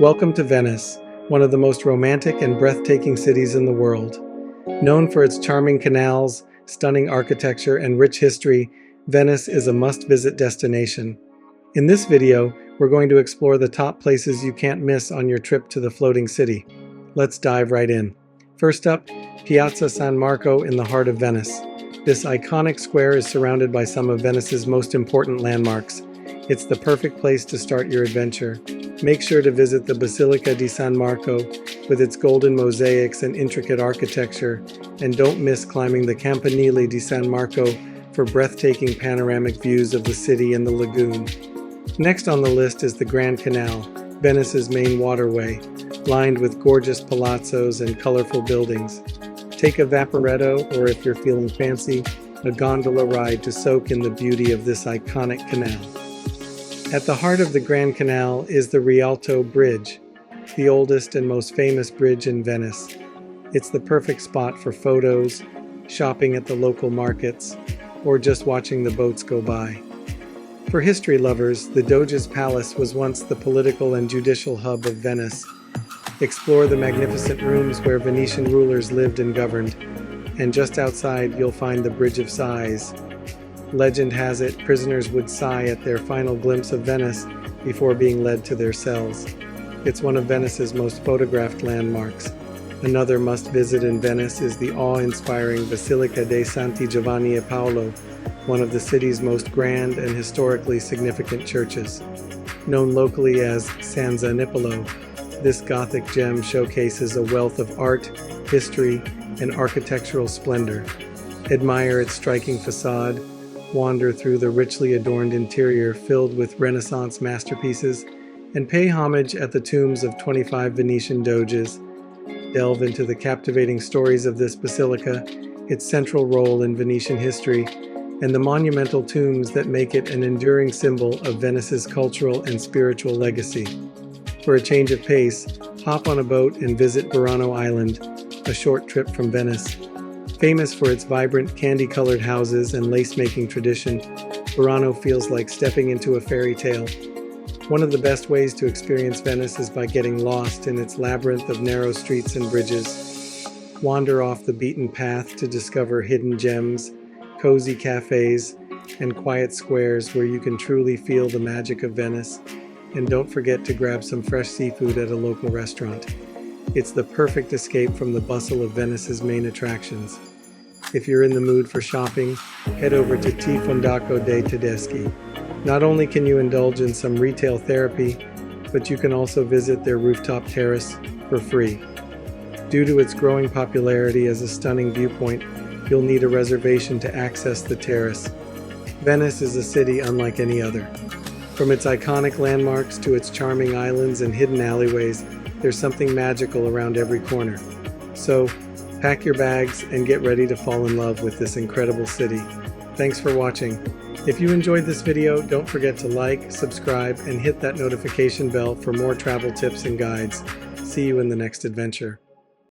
Welcome to Venice, one of the most romantic and breathtaking cities in the world. Known for its charming canals, stunning architecture, and rich history, Venice is a must-visit destination. In this video, we're going to explore the top places you can't miss on your trip to the floating city. Let's dive right in. First up, Piazza San Marco in the heart of Venice. This iconic square is surrounded by some of Venice's most important landmarks. It's the perfect place to start your adventure. Make sure to visit the Basilica di San Marco with its golden mosaics and intricate architecture, and don't miss climbing the Campanile di San Marco for breathtaking panoramic views of the city and the lagoon. Next on the list is the Grand Canal, Venice's main waterway, lined with gorgeous palazzos and colorful buildings. Take a vaporetto, or if you're feeling fancy, a gondola ride to soak in the beauty of this iconic canal. At the heart of the Grand Canal is the Rialto Bridge, the oldest and most famous bridge in Venice. It's the perfect spot for photos, shopping at the local markets, or just watching the boats go by. For history lovers, the Doge's Palace was once the political and judicial hub of Venice. Explore the magnificent rooms where Venetian rulers lived and governed, and just outside you'll find the Bridge of Sighs. Legend has it, prisoners would sigh at their final glimpse of Venice before being led to their cells. It's one of Venice's most photographed landmarks. Another must-visit in Venice is the awe-inspiring Basilica dei Santi Giovanni e Paolo, one of the city's most grand and historically significant churches. Known locally as San Zanipolo, this Gothic gem showcases a wealth of art, history, and architectural splendor. Admire its striking facade, wander through the richly adorned interior filled with Renaissance masterpieces, and pay homage at the tombs of 25 Venetian doges. Delve into the captivating stories of this basilica, its central role in Venetian history, and the monumental tombs that make it an enduring symbol of Venice's cultural and spiritual legacy. For a change of pace, hop on a boat and visit Burano Island, a short trip from Venice. Famous for its vibrant candy-colored houses and lace-making tradition, Burano feels like stepping into a fairy tale. One of the best ways to experience Venice is by getting lost in its labyrinth of narrow streets and bridges. Wander off the beaten path to discover hidden gems, cozy cafes, and quiet squares where you can truly feel the magic of Venice. And don't forget to grab some fresh seafood at a local restaurant. It's the perfect escape from the bustle of Venice's main attractions. If you're in the mood for shopping, head over to T. Fondaco dei Tedeschi. Not only can you indulge in some retail therapy, but you can also visit their rooftop terrace for free. Due to its growing popularity as a stunning viewpoint, you'll need a reservation to access the terrace. Venice is a city unlike any other. From its iconic landmarks to its charming islands and hidden alleyways, there's something magical around every corner. So, pack your bags and get ready to fall in love with this incredible city. Thanks for watching. If you enjoyed this video, don't forget to like, subscribe, and hit that notification bell for more travel tips and guides. See you in the next adventure.